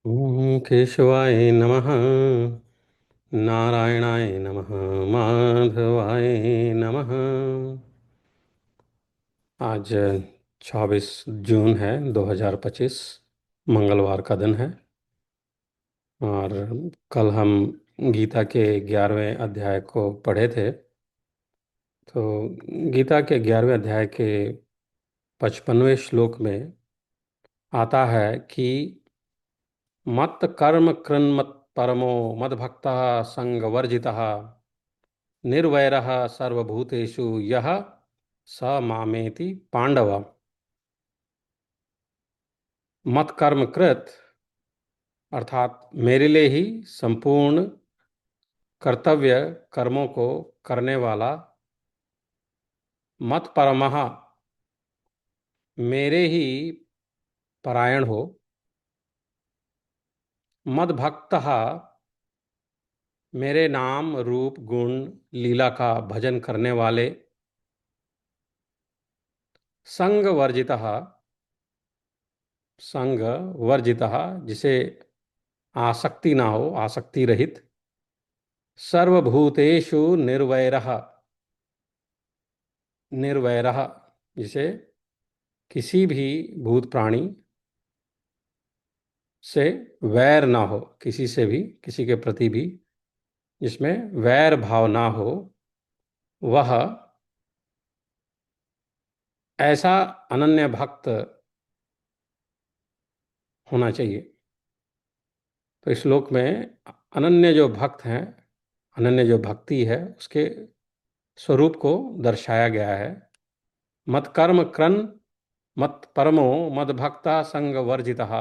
केशवाय नमः। नारायणाय नमः। माधवाय नमः। आज 26 जून है 2025, मंगलवार का दिन है। और कल हम गीता के 11वें अध्याय को पढ़े थे। तो गीता के 11वें अध्याय के 55वें श्लोक में आता है कि मत कर्म कृन्मत परमो मद भक्तः संग वर्जितः निर्वैरः सर्वभूतेषु यः स मामेति पांडव। मत कर्म कृत अर्थात मेरे लिए ही संपूर्ण कर्तव्य कर्मों को करने वाला, मत परमः मेरे ही परायण हो, मद भक्तः मेरे नाम रूप गुण लीला का भजन करने वाले, संग वर्जितः संग वर्जितः जिसे आसक्ति ना हो, आसक्ति रहित, सर्वभूतेषु निर्वैरः निर्वैरः जिसे किसी भी भूत प्राणी से वैर ना हो, किसी से भी, किसी के प्रति भी जिसमें वैर भाव ना हो, वह ऐसा अनन्य भक्त होना चाहिए। तो इस श्लोक में अनन्य जो भक्त हैं, अनन्य जो भक्ति है, उसके स्वरूप को दर्शाया गया है। मत कर्म क्रन मत परमो मद भक्ता संग वर्जितः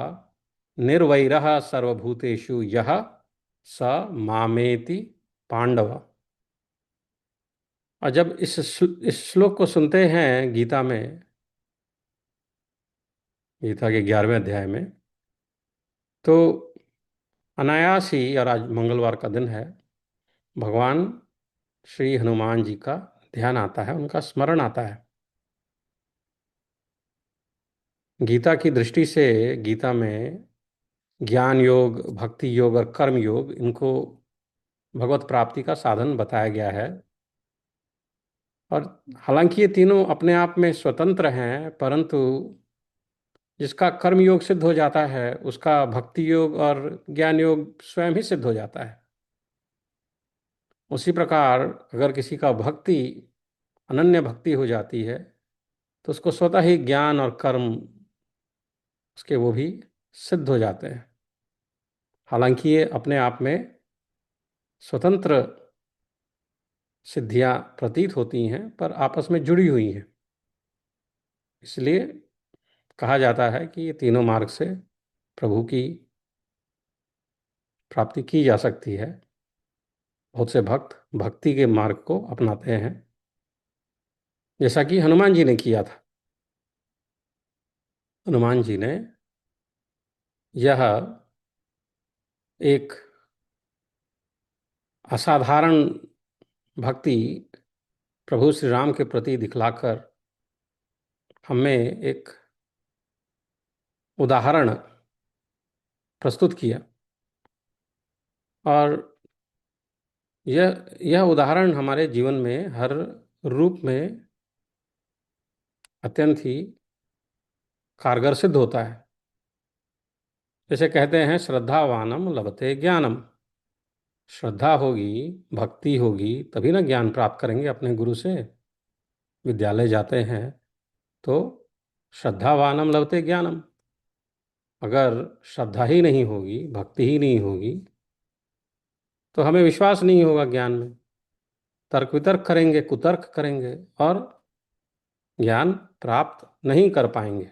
निर्वैरः सर्वभूतेषु यः स मामेति पांडव। और जब इस श्लोक को सुनते हैं गीता में, गीता के 11वें अध्याय में, तो अनायास ही, और आज मंगलवार का दिन है, भगवान श्री हनुमान जी का ध्यान आता है, उनका स्मरण आता है। गीता की दृष्टि से गीता में ज्ञान योग, भक्ति योग और कर्म योग, इनको भगवत प्राप्ति का साधन बताया गया है। और हालांकि ये तीनों अपने आप में स्वतंत्र हैं, परंतु जिसका कर्म योग सिद्ध हो जाता है उसका भक्ति योग और ज्ञान योग स्वयं ही सिद्ध हो जाता है। उसी प्रकार अगर किसी का भक्ति, अनन्य भक्ति हो जाती है, तो उसको स्वतः ही ज्ञान और कर्म उसके वो भी सिद्ध हो जाते हैं। हालांकि ये अपने आप में स्वतंत्र सिद्धियां प्रतीत होती हैं, पर आपस में जुड़ी हुई हैं। इसलिए कहा जाता है कि ये तीनों मार्ग से प्रभु की प्राप्ति की जा सकती है। बहुत से भक्त भक्ति के मार्ग को अपनाते हैं, जैसा कि हनुमान जी ने किया था। हनुमान जी ने यह एक असाधारण भक्ति प्रभु श्री राम के प्रति दिखलाकर हमें एक उदाहरण प्रस्तुत किया। और यह उदाहरण हमारे जीवन में हर रूप में अत्यंत ही कारगर सिद्ध होता है। जैसे कहते हैं, श्रद्धावानम लभते ज्ञानम। श्रद्धा होगी, भक्ति होगी, तभी ना ज्ञान प्राप्त करेंगे अपने गुरु से। विद्यालय जाते हैं तो श्रद्धावानम लभते ज्ञानम। अगर श्रद्धा ही नहीं होगी, भक्ति ही नहीं होगी, तो हमें विश्वास नहीं होगा ज्ञान में। तर्क वितर्क करेंगे, कुतर्क करेंगे और ज्ञान प्राप्त नहीं कर पाएंगे।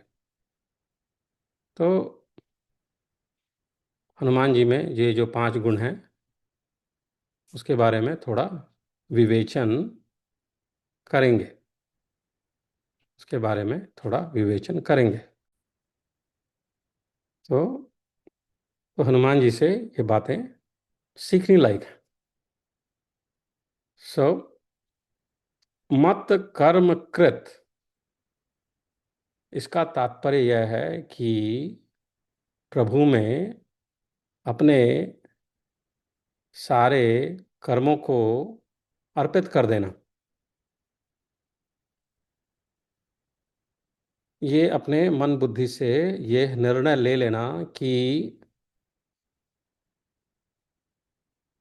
तो हनुमान जी में ये जो 5 गुण हैं, उसके बारे में थोड़ा विवेचन करेंगे, उसके बारे में थोड़ा विवेचन करेंगे। तो हनुमान जी से ये बातें सीखने लायक है। सो मत कर्म कृत, इसका तात्पर्य यह है कि प्रभु में अपने सारे कर्मों को अर्पित कर देना। ये अपने मन बुद्धि से ये निर्णय ले लेना कि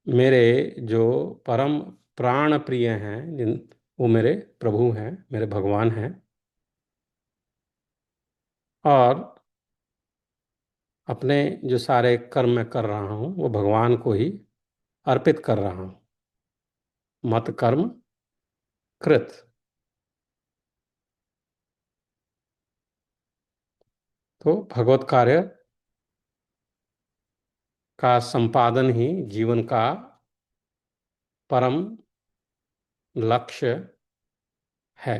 मेरे जो परम प्राण प्रिय हैं, जिन वो मेरे प्रभु हैं, मेरे भगवान हैं, और अपने जो सारे कर्म मैं कर रहा हूँ वो भगवान को ही अर्पित कर रहा हूँ। मत कर्म कृत। तो भगवत कार्य का संपादन ही जीवन का परम लक्ष्य है।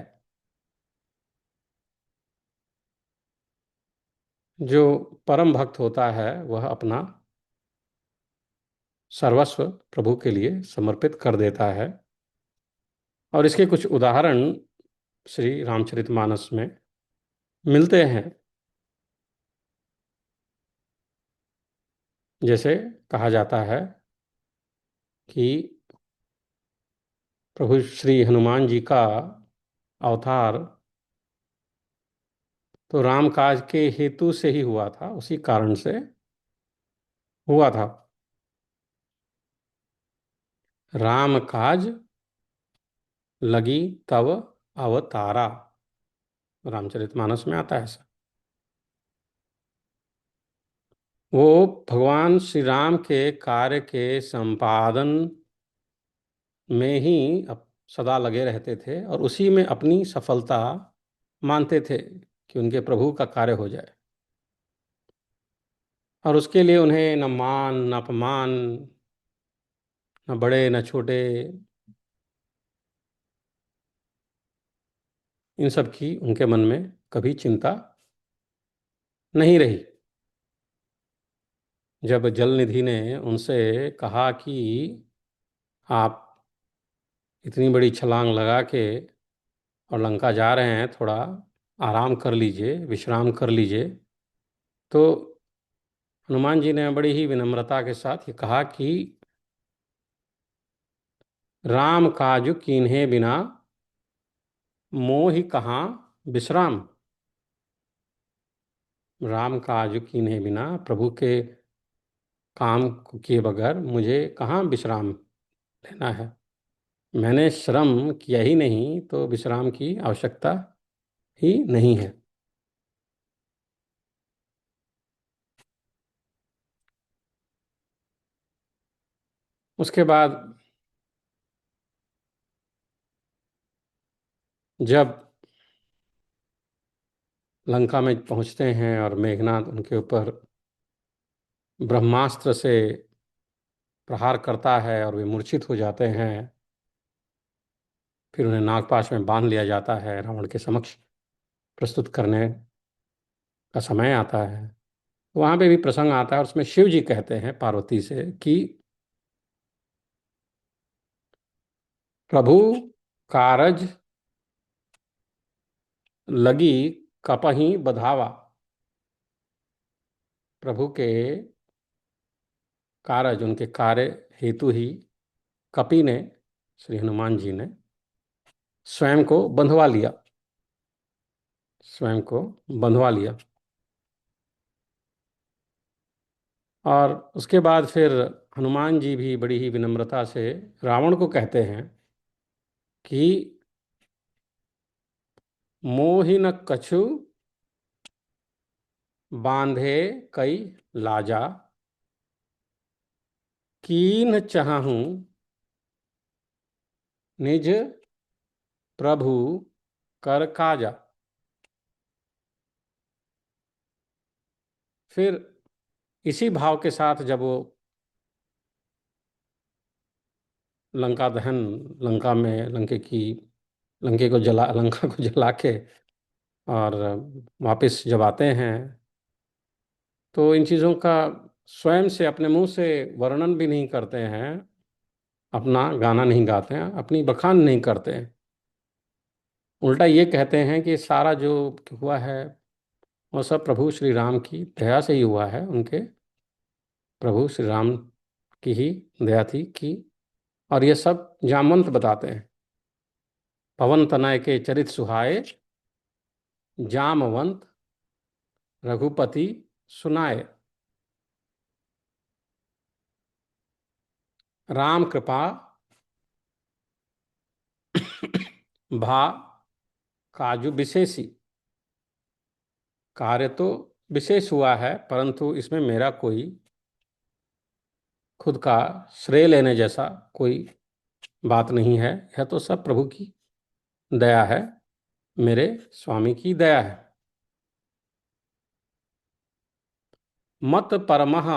जो परम भक्त होता है वह अपना सर्वस्व प्रभु के लिए समर्पित कर देता है। और इसके कुछ उदाहरण श्री रामचरितमानस में मिलते हैं। जैसे कहा जाता है कि प्रभु श्री हनुमान जी का अवतार तो राम काज के हेतु से ही हुआ था, उसी कारण से हुआ था। राम काज लगी तब अवतारा, रामचरितमानस में आता है ऐसा। वो भगवान श्री राम के कार्य के संपादन में ही सदा लगे रहते थे और उसी में अपनी सफलता मानते थे कि उनके प्रभु का कार्य हो जाए। और उसके लिए उन्हें न मान न अपमान, न बड़े न छोटे, इन सब की उनके मन में कभी चिंता नहीं रही। जब जल निधि ने उनसे कहा कि आप इतनी बड़ी छलांग लगा के और लंका जा रहे हैं, थोड़ा आराम कर लीजिए, विश्राम कर लीजिए, तो हनुमान जी ने बड़ी ही विनम्रता के साथ ये कहा कि राम काज कीन्हे बिना मोहि कहाँ विश्राम। राम काज कीन्हे बिना, प्रभु के काम को किए बगैर मुझे कहाँ विश्राम लेना है। मैंने श्रम किया ही नहीं तो विश्राम की आवश्यकता ही नहीं है। उसके बाद जब लंका में पहुंचते हैं और मेघनाद उनके ऊपर ब्रह्मास्त्र से प्रहार करता है और वे मूर्छित हो जाते हैं, फिर उन्हें नागपाश में बांध लिया जाता है, रावण के समक्ष प्रस्तुत करने का समय आता है। वहां पे भी प्रसंग आता है और उसमें शिव जी कहते हैं पार्वती से कि प्रभु कारज लगी कपहि बधावा। प्रभु के कारज, उनके कार्य हेतु ही कपि ने, श्री हनुमान जी ने स्वयं को बंधवा लिया, स्वयं को बंधवा लिया। और उसके बाद फिर हनुमान जी भी बड़ी ही विनम्रता से रावण को कहते हैं कि मोहि न कछु बांधे कई लाजा, कीन्ह चाहूं निज प्रभु कर काजा। फिर इसी भाव के साथ जब वो लंका दहन, लंका में लंके को जला लंका को जला के और वापस जब आते हैं तो इन चीज़ों का स्वयं से अपने मुंह से वर्णन भी नहीं करते हैं, अपना गाना नहीं गाते हैं, अपनी बखान नहीं करते हैं। उल्टा ये कहते हैं कि सारा जो हुआ है वो सब प्रभु श्री राम की दया से ही हुआ है, उनके प्रभु श्री राम की ही दया थी कि, और ये सब जामवंत बताते हैं। पवन तनय के चरित सुहाए, जामवंत रघुपति सुनाए। राम कृपा भा काजु विशेषी। कार्य तो विशेष हुआ है, परंतु इसमें मेरा कोई खुद का श्रेय लेने जैसा कोई बात नहीं है। यह तो सब प्रभु की दया है, मेरे स्वामी की दया है। मत परमः,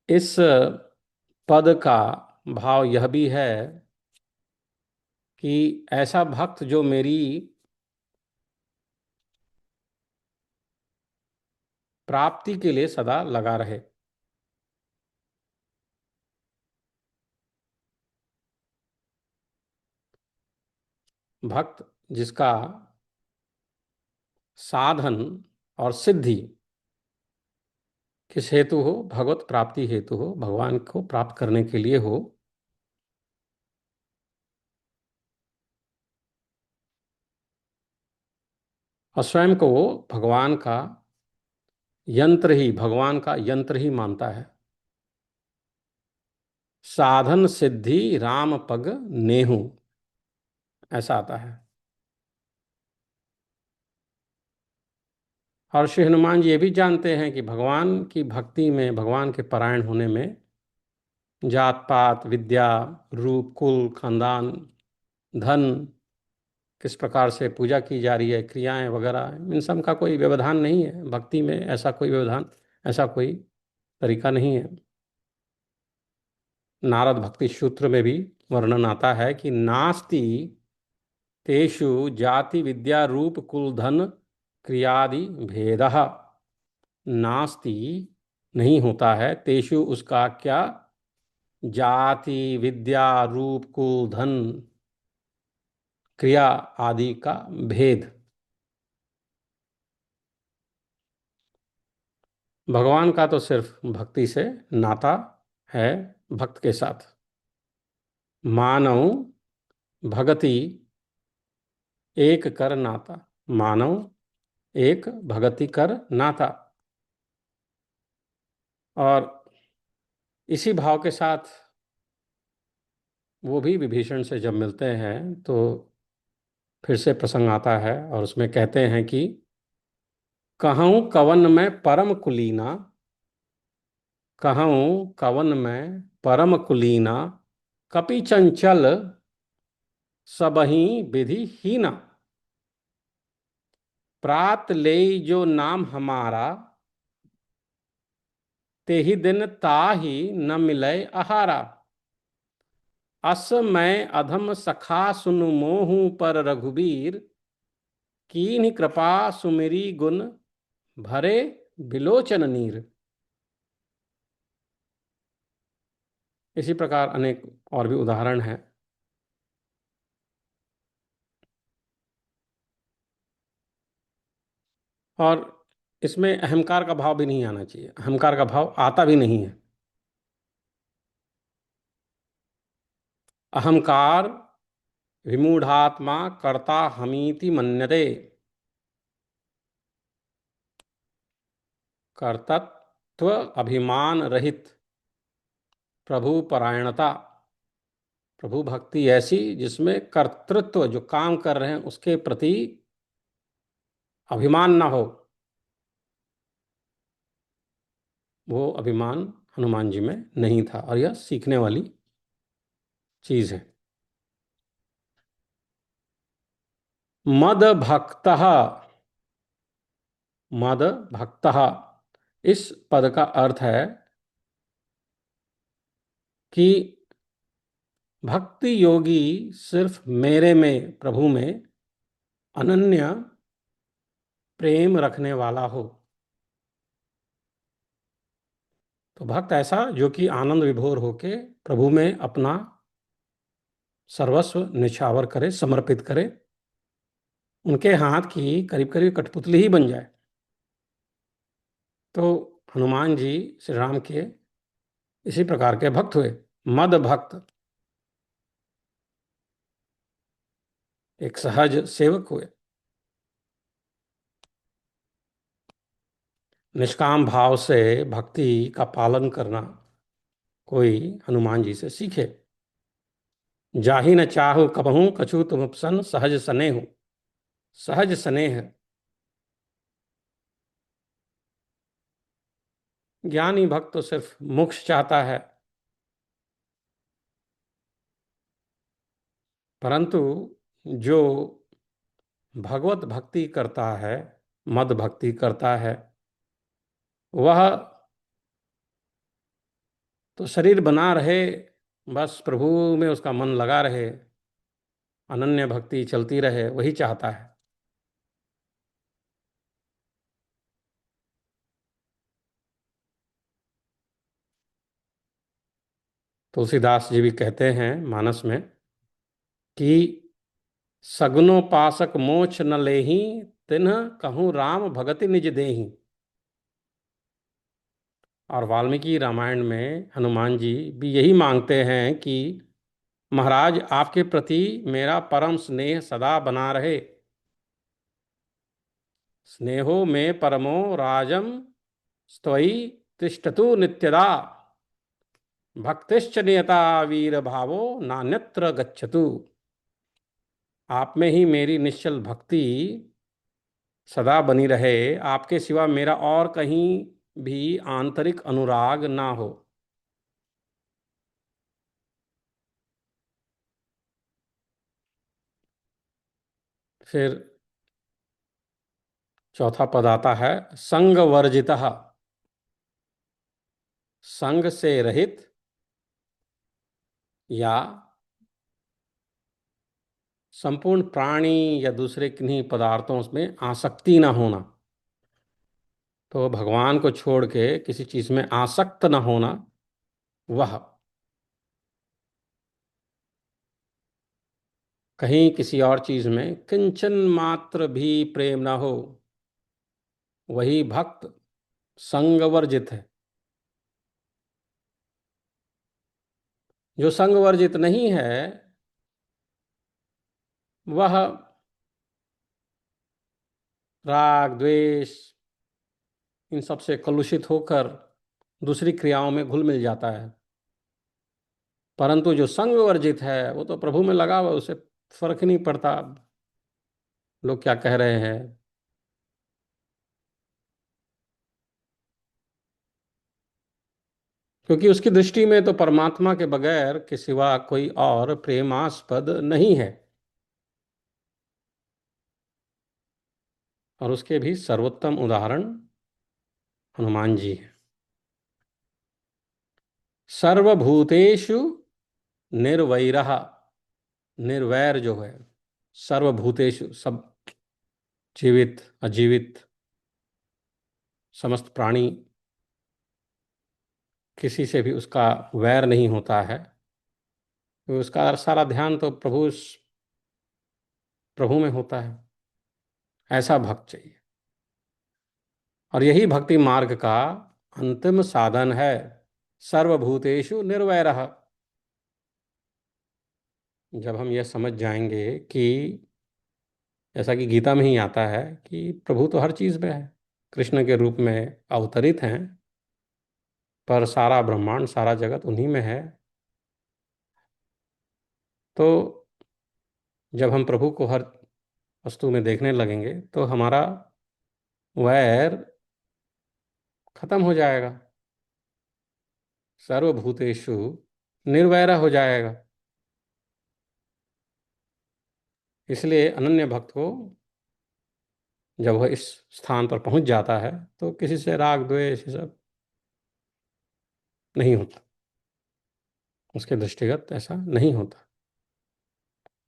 इस पद का भाव यह भी है कि ऐसा भक्त जो मेरी प्राप्ति के लिए सदा लगा रहे। भक्त जिसका साधन और सिद्धि किस हेतु हो, भगवत प्राप्ति हेतु हो, भगवान को प्राप्त करने के लिए हो, और स्वयं को वो भगवान का यंत्र ही, भगवान का यंत्र ही मानता है। साधन सिद्धि राम पग नेहु, ऐसा आता है। और श्री हनुमान जी ये भी जानते हैं कि भगवान की भक्ति में, भगवान के परायण होने में जात पात, विद्या, रूप, कुल, खानदान, धन, किस प्रकार से पूजा की जा रही है, क्रियाएं वगैरह, इन सब का कोई व्यवधान नहीं है भक्ति में। ऐसा कोई व्यवधान, ऐसा कोई तरीका नहीं है। नारद भक्ति सूत्र में भी वर्णन आता है कि नास्ति तेषु जाति विद्या रूप कुल धन क्रियादि भेदः। नास्ति, नहीं होता है, तेषु उसका क्या, जाति विद्या रूप कुल धन क्रिया आदि का भेद। भगवान का तो सिर्फ भक्ति से नाता है, भक्त के साथ। मानव भगति एक कर नाता, मानव एक भगति कर नाता। और इसी भाव के साथ वो भी विभीषण से जब मिलते हैं तो फिर से प्रसंग आता है, और उसमें कहते हैं कि कहूँ कवन में परम कुलीना, कहूँ कवन में परम कुलीना, कपि चंचल सबहि विधि हीना। प्रात ले जो नाम हमारा, तेहि दिन ताहि न मिलय आहारा। अस मैं अधम सखा सुनु मोहु पर रघुबीर, कीन्हि कृपा सुमिरी गुण भरे बिलोचन नीर। इसी प्रकार अनेक और भी उदाहरण हैं। और इसमें अहंकार का भाव भी नहीं आना चाहिए, अहंकार का भाव आता भी नहीं है। अहंकार विमूढ़ात्मा कर्ता हमीति मन्यते। कर्तृत्व अभिमान रहित प्रभु परायणता, प्रभु भक्ति ऐसी जिसमें कर्तृत्व, जो काम कर रहे हैं उसके प्रति अभिमान ना हो, वो अभिमान हनुमान जी में नहीं था। और यह सीखने वाली चीज है। मद भक्त, मद भक्त, इस पद का अर्थ है कि भक्ति योगी सिर्फ मेरे में, प्रभु में अनन्य प्रेम रखने वाला हो। तो भक्त ऐसा जो कि आनंद विभोर होके प्रभु में अपना सर्वस्व निछावर करे, समर्पित करे, उनके हाथ की करीब करीब कठपुतली ही बन जाए। तो हनुमान जी श्री राम के इसी प्रकार के भक्त हुए, मद भक्त, एक सहज सेवक हुए। निष्काम भाव से भक्ति का पालन करना कोई हनुमान जी से सीखे। जाहि न चाहु कबहू कछु तुम उपसन, सहज स्नेह। सहज स्नेह, ज्ञानी भक्त तो सिर्फ मोक्ष चाहता है, परंतु जो भगवत भक्ति करता है, मद भक्ति करता है, वह तो शरीर बना रहे, बस प्रभु में उसका मन लगा रहे, अनन्य भक्ति चलती रहे, वही चाहता है। तुलसीदास जी भी कहते हैं मानस में कि सगुनो पासक मोछ न लेही, तिन्ह कहूँ राम भगति निज देही। और वाल्मीकि रामायण में हनुमान जी भी यही मांगते हैं कि महाराज आपके प्रति मेरा परम स्नेह सदा बना रहे। स्नेहो में परमो राजम स्त्वयि तिष्ठतु नित्यदा, भक्तिश्च नियता वीर भावो नान्यत्र गच्छतु। आप में ही मेरी निश्चल भक्ति सदा बनी रहे, आपके सिवा मेरा और कहीं भी आंतरिक अनुराग ना हो। फिर चौथा पद आता है, संग वर्जितः, संग से रहित, या संपूर्ण प्राणी या दूसरे किन्हीं पदार्थों में आसक्ति ना होना। तो भगवान को छोड़ के किसी चीज में आसक्त ना होना, वह कहीं किसी और चीज में किंचन मात्र भी प्रेम ना हो, वही भक्त संग वर्जित है। जो संग वर्जित नहीं है, वह राग द्वेष इन सब से कलुषित होकर दूसरी क्रियाओं में घुल मिल जाता है। परंतु जो संग वर्जित है वो तो प्रभु में लगा हुआ, उसे फर्क ही नहीं पड़ता लोग क्या कह रहे हैं। क्योंकि उसकी दृष्टि में तो परमात्मा के बगैर के सिवा कोई और प्रेमास्पद नहीं है। और उसके भी सर्वोत्तम उदाहरण हनुमान जी हैं। सर्वभूतेषु निर्वैरः, निर्वैर जो है, सर्वभूतेषु सब, जीवित अजीवित समस्त प्राणी, किसी से भी उसका वैर नहीं होता है। तो उसका सारा ध्यान तो प्रभु में होता है। ऐसा भक्त चाहिए। और यही भक्ति मार्ग का अंतिम साधन है, सर्वभूतेषु निर्वैरः। जब हम यह समझ जाएंगे कि जैसा कि गीता में ही आता है कि प्रभु तो हर चीज में है, कृष्ण के रूप में अवतरित हैं, पर सारा ब्रह्मांड सारा जगत उन्हीं में है। तो जब हम प्रभु को हर वस्तु में देखने लगेंगे तो हमारा वैर खत्म हो जाएगा, सर्वभूतेषु निर्वैर हो जाएगा। इसलिए अनन्य भक्त को जब वह इस स्थान पर पहुंच जाता है तो किसी से राग द्वेष ये सब नहीं होता, उसके दृष्टिगत ऐसा नहीं होता।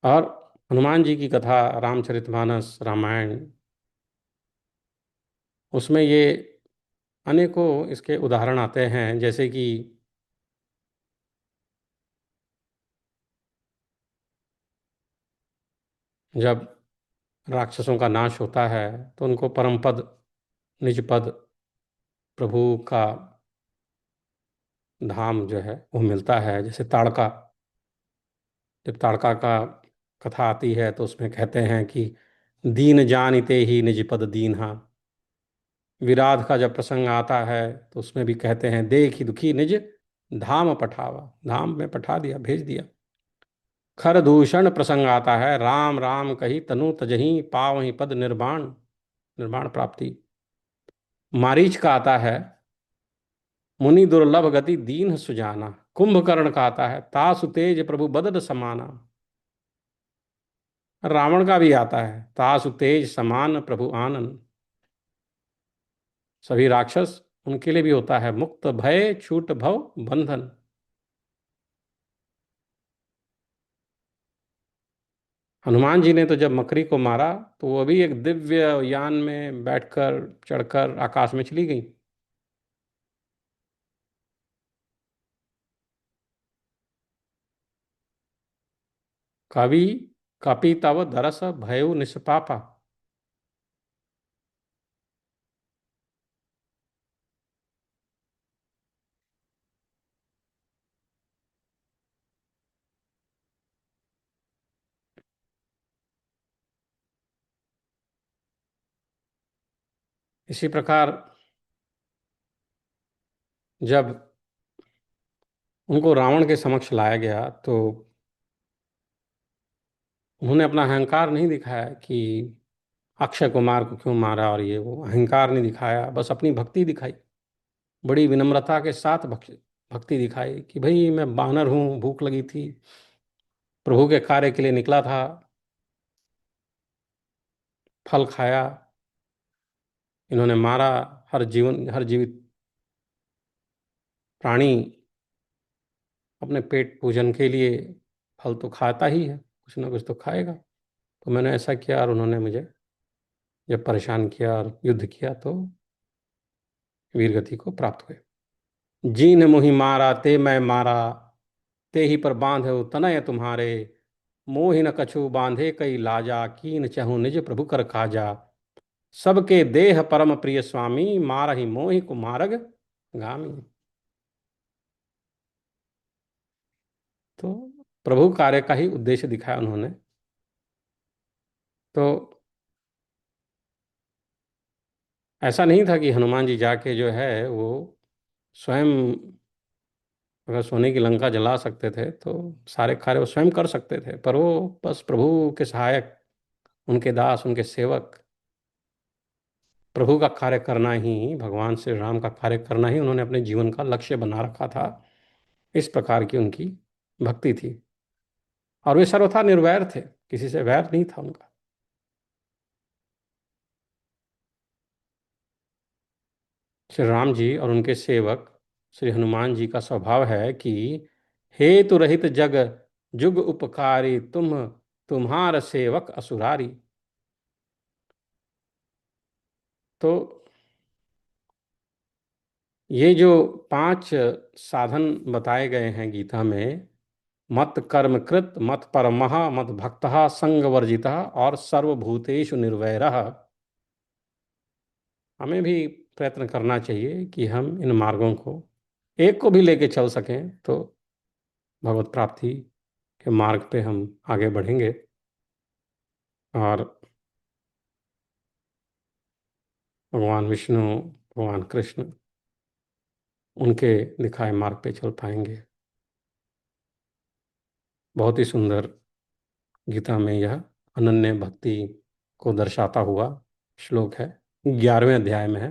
और हनुमान जी की कथा रामचरितमानस रामायण, उसमें ये अनेकों इसके उदाहरण आते हैं। जैसे कि जब राक्षसों का नाश होता है तो उनको परम पद, निज पद प्रभु का धाम जो है वो मिलता है। जैसे ताड़का, जब ताड़का का कथा आती है तो उसमें कहते हैं कि दीन जानिते ही निज पद दीन्हा। विराध का जब प्रसंग आता है तो उसमें भी कहते हैं देखी दुखी निज धाम पठावा, धाम में पठा दिया, भेज दिया। खर दूषण प्रसंग आता है, राम राम कही तनु तजही पावहीं पद निर्वाण, निर्वाण प्राप्ति। मारीच का आता है, मुनि दुर्लभ गति दीन सुजाना। कुंभकर्ण का आता है, तासु तेज प्रभु बदन समाना। रावण का भी आता है, तासु तेज समान प्रभु आनन। सभी राक्षस, उनके लिए भी होता है मुक्त भय छूट भव बंधन। हनुमान जी ने तो जब मकरी को मारा तो वो भी एक दिव्य यान में बैठकर चढ़कर आकाश में चली गई। कवि कपि तव दरस भयो निष्पापा। इसी प्रकार जब उनको रावण के समक्ष लाया गया तो उन्होंने अपना अहंकार नहीं दिखाया कि अक्षय कुमार को क्यों मारा, और ये वो अहंकार नहीं दिखाया, बस अपनी भक्ति दिखाई। बड़ी विनम्रता के साथ भक्ति दिखाई कि भाई मैं बानर हूँ, भूख लगी थी, प्रभु के कार्य के लिए निकला था, फल खाया, इन्होंने मारा। हर जीवित प्राणी अपने पेट पूजन के लिए फल तो खाता ही है, कुछ ना कुछ तो खाएगा। तो मैंने ऐसा किया और उन्होंने मुझे जब परेशान किया और युद्ध किया तो वीर गति को प्राप्त हुए। जीन मुहि मारा ते मैं मारा, ते ही पर बांधे तनय तुम्हारे। मोहि न कछु बांधे कई लाजा, कीन चहु निज प्रभु कर काजा। सबके देह परम प्रिय स्वामी, मारहि मोहि कुमारग गामी। तो प्रभु कार्य का ही उद्देश्य दिखाया उन्होंने। तो ऐसा नहीं था कि हनुमान जी जाके जो है वो स्वयं, अगर सोने की लंका जला सकते थे तो सारे कार्य वो स्वयं कर सकते थे, पर वो बस प्रभु के सहायक, उनके दास, उनके सेवक, प्रभु का कार्य करना ही, भगवान श्री राम का कार्य करना ही उन्होंने अपने जीवन का लक्ष्य बना रखा था। इस प्रकार की उनकी भक्ति थी। और वे सर्वथा निर्वैर थे, किसी से वैर नहीं था उनका। श्री राम जी और उनके सेवक श्री हनुमान जी का स्वभाव है कि हेतु रहित जग जुग उपकारी, तुम्हार सेवक असुरारी। तो ये जो 5 साधन बताए गए हैं गीता में, मत कर्म कृत, मत परमः, मत भक्तः, संग वर्जितः और सर्वभूतेषु निर्वैरः, हमें भी प्रयत्न करना चाहिए कि हम इन मार्गों को एक को भी लेके चल सकें तो भगवत प्राप्ति के मार्ग पे हम आगे बढ़ेंगे और भगवान विष्णु, भगवान कृष्ण, उनके दिखाए मार्ग पे चल पाएंगे। बहुत ही सुंदर गीता में यह अनन्य भक्ति को दर्शाता हुआ श्लोक है। 11वें अध्याय में है,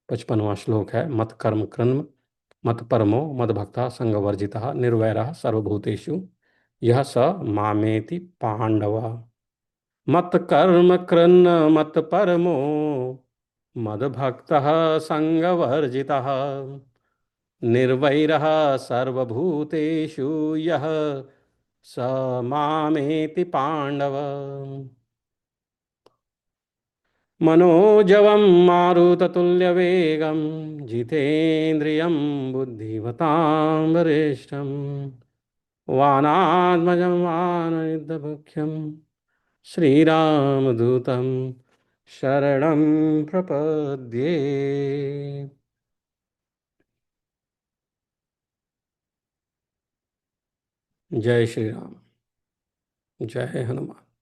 55वां श्लोक है। मत कर्म कृन्म, मत परमो, मद भक्ता, संग वर्जिता, निर्वैरः सर्वभूतेषु यह स मामेति पांडव। मत कर्म कृन्न मत परमो, मद भक्तः संग वर्जितः, निर्वैरः सर्वभूतेषु यः स मामेति पांडव। मनोजवं मारुततुल्यवेगं, जितेन्द्रियं बुद्धिमतां वरिष्ठं, वानात्मजं वानरयुद्धमुख्यं, श्रीरामदूतं शरणं प्रपद्ये। जय श्री राम। जय हनुमान।